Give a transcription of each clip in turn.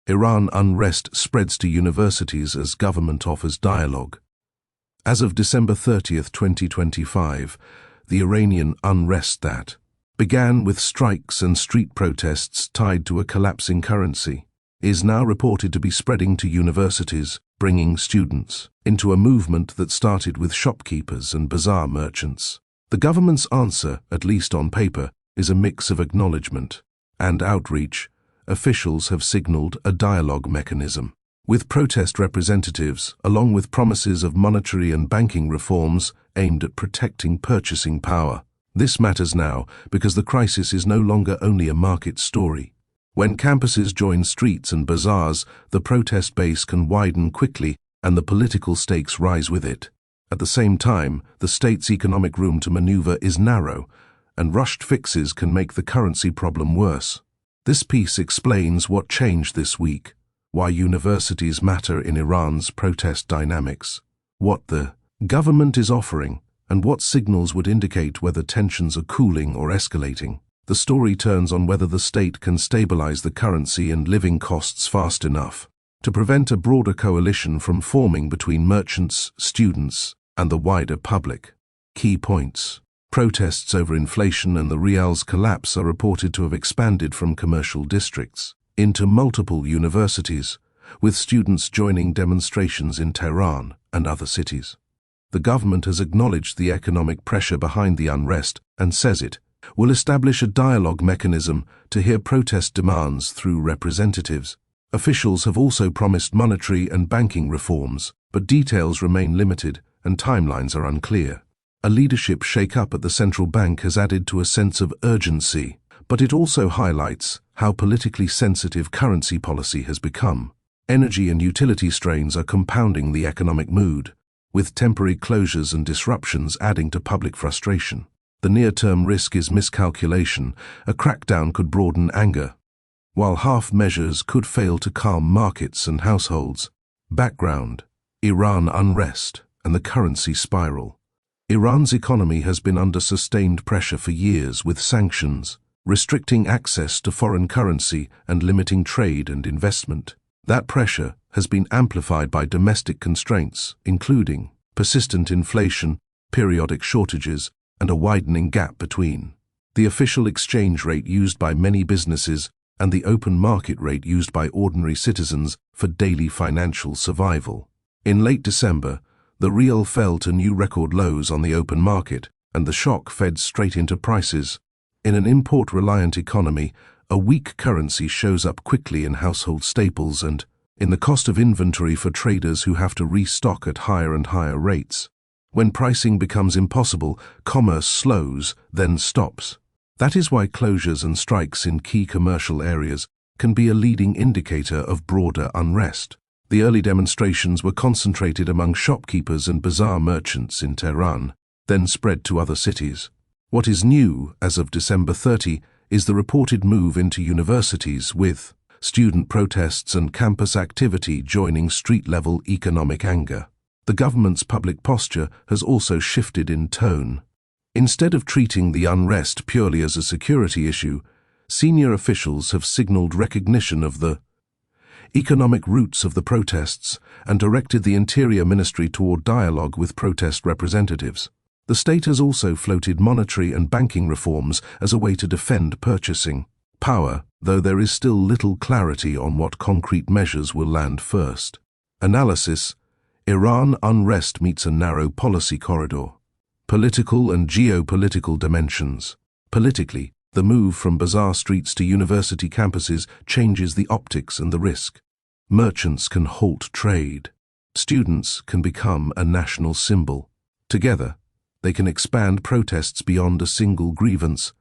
Iran unrest spreads to universities as government offers dialogue. As of December 30th, 2025, the Iranian unrest that began with strikes and street protests tied to a collapsing currency is now reported to be spreading to universities, bringing students into a movement that started with shopkeepers and bazaar merchants. The government's answer, at least on paper, is a mix of acknowledgement and outreach. Officials have signaled a dialogue mechanism with protest representatives, along with promises of monetary and banking reforms aimed at protecting purchasing power. This matters now because the crisis is no longer only a market story. When campuses join streets and bazaars, the protest base can widen quickly and the political stakes rise with it. At the same time, the state's economic room to maneuver is narrow, and rushed fixes can make the currency problem worse. This piece explains what changed this week, why universities matter in Iran's protest dynamics, what the government is offering, and what signals would indicate whether tensions are cooling or escalating. The story turns on whether the state can stabilize the currency and living costs fast enough to prevent a broader coalition from forming between merchants, students, and the wider public. Key points. Protests over inflation and the rial's collapse are reported to have expanded from commercial districts into multiple universities, with students joining demonstrations in Tehran and other cities. The government has acknowledged the economic pressure behind the unrest and says it will establish a dialogue mechanism to hear protest demands through representatives. Officials have also promised monetary and banking reforms, but details remain limited and timelines are unclear. A leadership shake-up at the central bank has added to a sense of urgency, but it also highlights how politically sensitive currency policy has become. Energy and utility strains are compounding the economic mood, with temporary closures and disruptions adding to public frustration. The near-term risk is miscalculation. A crackdown could broaden anger, while half measures could fail to calm markets and households. Background: Iran unrest and the currency spiral. Iran's economy has been under sustained pressure for years, with sanctions restricting access to foreign currency and limiting trade and investment. That pressure has been amplified by domestic constraints, including persistent inflation, periodic shortages, and a widening gap between the official exchange rate used by many businesses and the open market rate used by ordinary citizens for daily financial survival. In late December, the rial fell to new record lows on the open market, and the shock fed straight into prices. In an import-reliant economy, a weak currency shows up quickly in household staples and in the cost of inventory for traders who have to restock at higher and higher rates. When pricing becomes impossible, commerce slows, then stops. That is why closures and strikes in key commercial areas can be a leading indicator of broader unrest. The early demonstrations were concentrated among shopkeepers and bazaar merchants in Tehran, then spread to other cities. What is new, as of December 30, is the reported move into universities, with student protests and campus activity joining street-level economic anger. The government's public posture has also shifted in tone. Instead of treating the unrest purely as a security issue, senior officials have signaled recognition of the economic roots of the protests and directed the Interior Ministry toward dialogue with protest representatives. The state has also floated monetary and banking reforms as a way to defend purchasing power, though there is still little clarity on what concrete measures will land first. Analysis: Iran unrest meets a narrow policy corridor. Political and geopolitical dimensions. Politically, the move from bazaar streets to university campuses changes the optics and the risk. Merchants can halt trade. Students can become a national symbol. Together, they can expand protests beyond a single grievance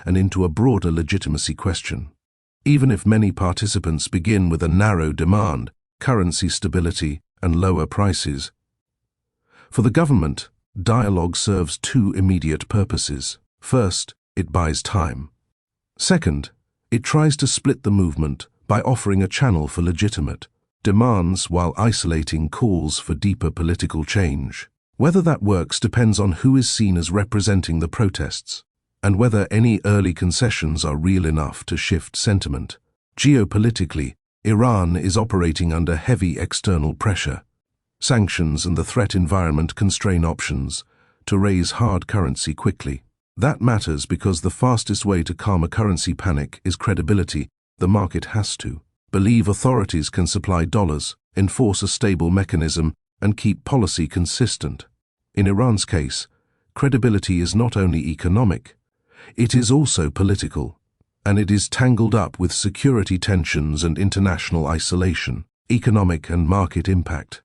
and into a broader legitimacy question. Even if many participants begin with a narrow demand, currency stability and lower prices. For the government, dialogue serves two immediate purposes. First, it buys time. Second, it tries to split the movement by offering a channel for legitimate demands while isolating calls for deeper political change. Whether that works depends on who is seen as representing the protests, and whether any early concessions are real enough to shift sentiment. Geopolitically, Iran is operating under heavy external pressure. Sanctions and the threat environment constrain options to raise hard currency quickly. That matters because the fastest way to calm a currency panic is credibility. The market has to believe authorities can supply dollars, enforce a stable mechanism, and keep policy consistent. In Iran's case, credibility is not only economic, it is also political, and it is tangled up with security tensions and international isolation, economic and market impact.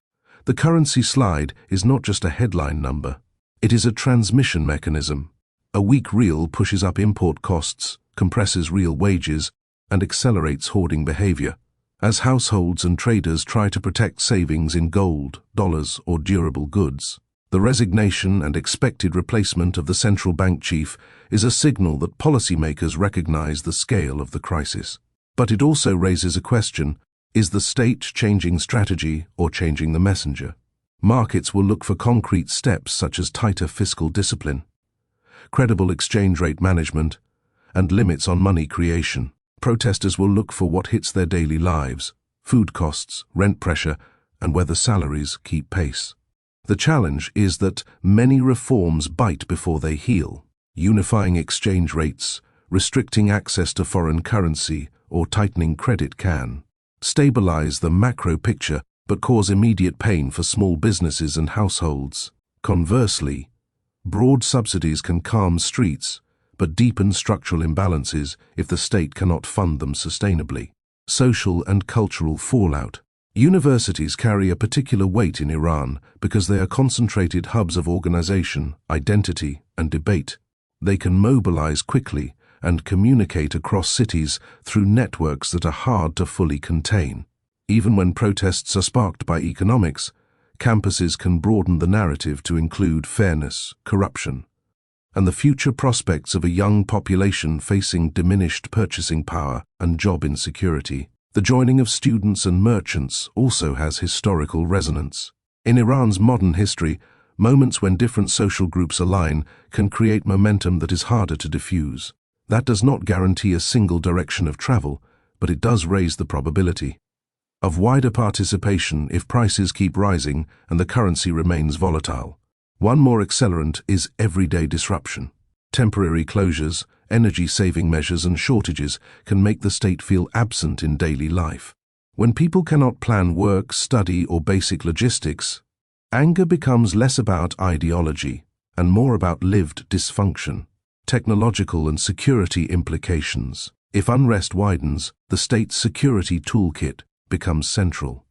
The currency slide is not just a headline number, it is a transmission mechanism. A weak rial pushes up import costs, compresses real wages, and accelerates hoarding behavior. As households and traders try to protect savings in gold, dollars, or durable goods, the resignation and expected replacement of the central bank chief is a signal that policymakers recognize the scale of the crisis. But it also raises a question: is the state changing strategy or changing the messenger? Markets will look for concrete steps such as tighter fiscal discipline, credible exchange rate management, and limits on money creation. Protesters will look for what hits their daily lives: food costs, rent pressure, and whether salaries keep pace. The challenge is that many reforms bite before they heal. Unifying exchange rates, restricting access to foreign currency, or tightening credit can stabilize the macro picture but cause immediate pain for small businesses and households. Conversely, broad subsidies can calm streets but deepen structural imbalances if the state cannot fund them sustainably. Social and cultural fallout. Universities carry a particular weight in Iran because they are concentrated hubs of organization, identity, and debate. They can mobilize quickly and communicate across cities through networks that are hard to fully contain. Even when protests are sparked by economics, campuses can broaden the narrative to include fairness, corruption, and the future prospects of a young population facing diminished purchasing power and job insecurity. The joining of students and merchants also has historical resonance. In Iran's modern history, moments when different social groups align can create momentum that is harder to diffuse. That does not guarantee a single direction of travel, but it does raise the probability of wider participation if prices keep rising and the currency remains volatile. One more accelerant is everyday disruption. Temporary closures, energy-saving measures, and shortages can make the state feel absent in daily life. When people cannot plan work, study, or basic logistics, anger becomes less about ideology and more about lived dysfunction. Technological and security implications. If unrest widens, the state's security toolkit becomes central.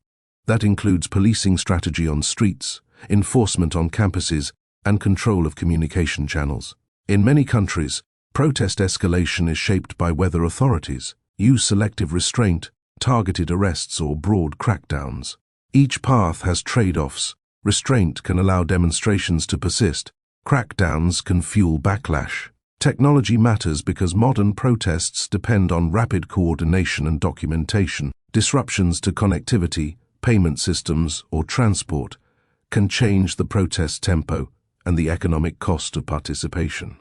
That includes policing strategy on streets, enforcement on campuses, and control of communication channels. In many countries, protest escalation is shaped by whether authorities use selective restraint, targeted arrests, or broad crackdowns. Each path has trade-offs. Restraint can allow demonstrations to persist. Crackdowns can fuel backlash. Technology matters because modern protests depend on rapid coordination and documentation. Disruptions to connectivity, payment systems, or transport can change the protest tempo and the economic cost of participation.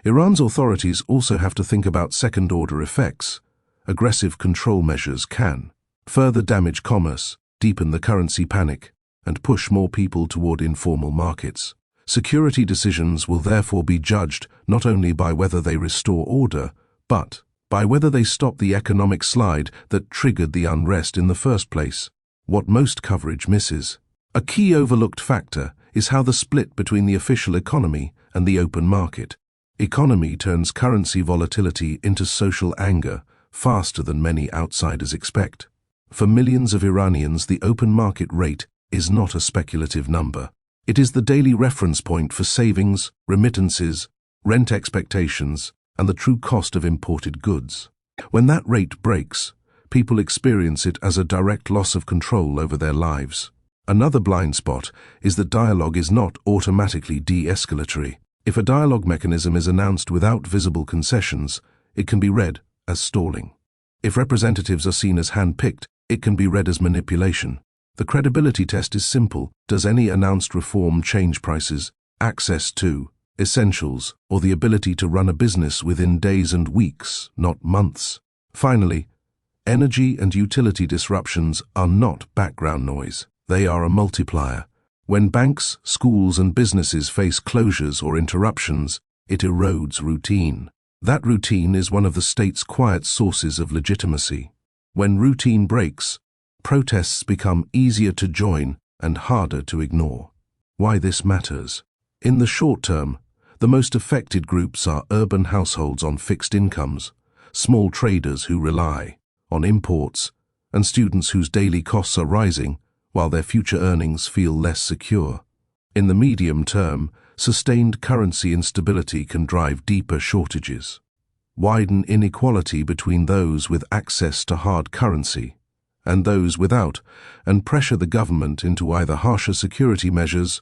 Iran's authorities also have to think about second-order effects. Aggressive control measures can further damage commerce, deepen the currency panic, and push more people toward informal markets. Security decisions will therefore be judged not only by whether they restore order, but by whether they stop the economic slide that triggered the unrest in the first place. What most coverage misses. A key overlooked factor is how the split between the official economy and the open market. Economy turns currency volatility into social anger faster than many outsiders expect. For millions of Iranians, the open market rate is not a speculative number. It is the daily reference point for savings, remittances, rent expectations, and the true cost of imported goods. When that rate breaks, people experience it as a direct loss of control over their lives. Another blind spot is that dialogue is not automatically de-escalatory. If a dialogue mechanism is announced without visible concessions, it can be read as stalling. If representatives are seen as hand-picked, it can be read as manipulation. The credibility test is simple. Does any announced reform change prices, access to essentials, or the ability to run a business within days and weeks, not months? Finally, Energy and utility disruptions are not background noise. They are a multiplier. When banks, schools, and businesses face closures or interruptions, it erodes routine. That routine is one of the state's quiet sources of legitimacy. When routine breaks, protests become easier to join and harder to ignore. Why this matters? In the short term, the most affected groups are urban households on fixed incomes, small traders who rely on imports, and students whose daily costs are rising while their future earnings feel less secure. In the medium term, sustained currency instability can drive deeper shortages, widen inequality between those with access to hard currency and those without, and pressure the government into either harsher security measures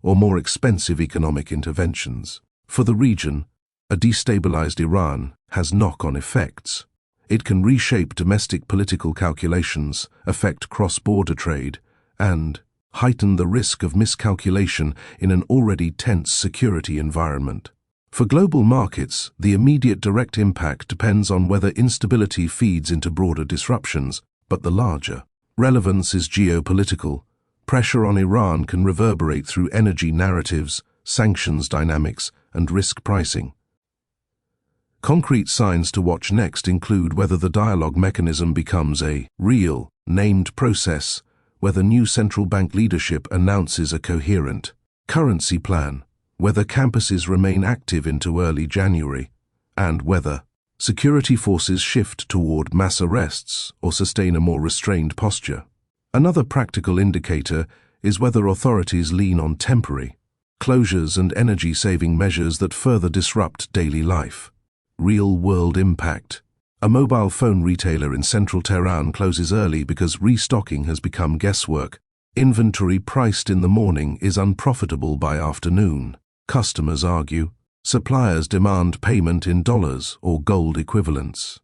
or more expensive economic interventions. For the region, a destabilized Iran has knock-on effects. It can reshape domestic political calculations, affect cross-border trade, and heighten the risk of miscalculation in an already tense security environment. For global markets, the immediate direct impact depends on whether instability feeds into broader disruptions, but the larger relevance is geopolitical. Pressure on Iran can reverberate through energy narratives, sanctions dynamics, and risk pricing. Concrete signs to watch next include whether the dialogue mechanism becomes a real, named process, whether new central bank leadership announces a coherent currency plan, whether campuses remain active into early January, and whether security forces shift toward mass arrests or sustain a more restrained posture. Another practical indicator is whether authorities lean on temporary closures and energy-saving measures that further disrupt daily life. Real-world impact. A mobile phone retailer in central Tehran closes early because restocking has become guesswork. Inventory priced in the morning is unprofitable by afternoon. Customers argue. Suppliers demand payment in dollars or gold equivalents.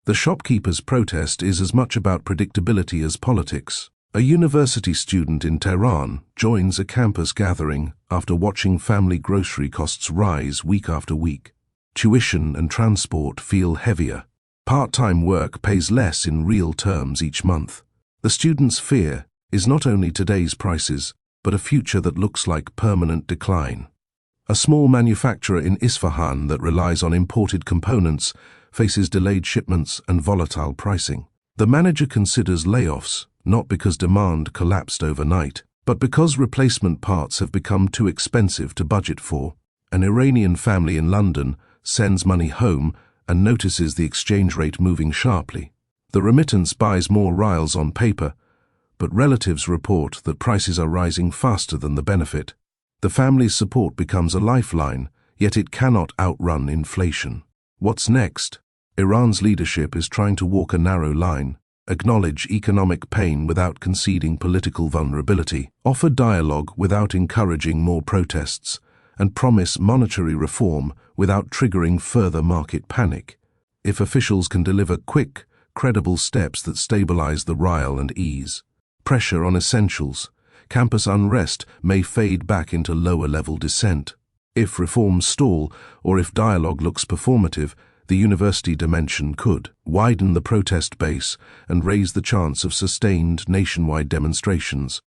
The shopkeepers' protest is as much about predictability as politics. A university student in Tehran joins a campus gathering after watching family grocery costs rise week after week. Tuition and transport feel heavier. Part-time work pays less in real terms each month. The student's fear is not only today's prices, but a future that looks like permanent decline. A small manufacturer in Isfahan that relies on imported components faces delayed shipments and volatile pricing. The manager considers layoffs, not because demand collapsed overnight, but because replacement parts have become too expensive to budget for. An Iranian family in London sends money home and notices the exchange rate moving sharply. The remittance buys more rials on paper, but relatives report that prices are rising faster than the benefit. The family's support becomes a lifeline, yet it cannot outrun inflation. What's next? Iran's leadership is trying to walk a narrow line, acknowledge economic pain without conceding political vulnerability, offer dialogue without encouraging more protests, and promise monetary reform without triggering further market panic. If officials can deliver quick, credible steps that stabilize the rial and ease pressure on essentials, campus unrest may fade back into lower-level dissent. If reforms stall, or if dialogue looks performative, the university dimension could widen the protest base and raise the chance of sustained nationwide demonstrations.